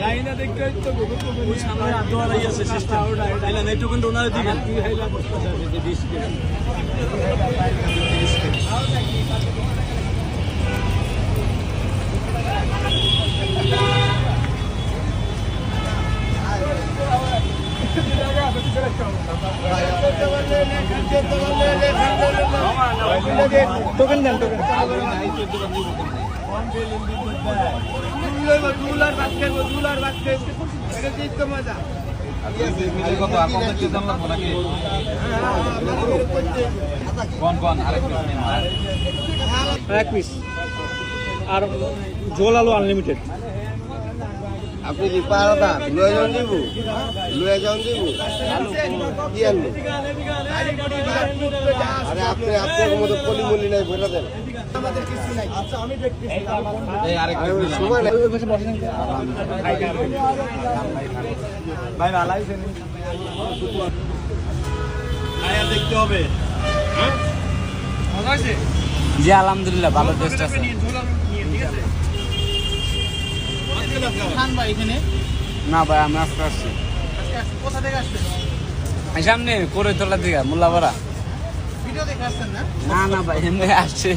লাইনা দেখতে তো ওই সামনে আদোয়ারাই আছে সিস্টেম তাইলে নেটও কিন্তু ওনারে দিবেন তুই হাইলা বসতে যাবে যে ডিসকে টোকেন দেন টোকেন দুলার ভাত খাইবো দুলার ভাত খাইবো এটা ঠিক তো মজা কত আর কত কি দাম লাগবে নাকি কোন আরেক পিস নিন এক পিস আর ঝোল আলু আনলিমিটেড আপনি কি পারদা লয়ে যান দিব লয়ে যান দিব কি আনবো আরে আপনি আপনার মতো পলি মলি নাই বলে দেন আমাদের কিছু নাই আচ্ছা আমি দেখতেছি এই আরেক পিস সময় নাই ওই পাশে বসেন ভাই ভালো আছেন আয়া দেখতে হবে হ্যাঁ ভালো আছে জি আলহামদুলিল্লাহ ভালো টেস্ট আছে খান ভাই এখানে না ভাই আমি আজকে আসছি কোথা থেকে আসছেন সামনে করে তোলার দিকে মোল্লাপাড়া ভিডিও দেখে আসছেন না না ভাই এমনি আসছে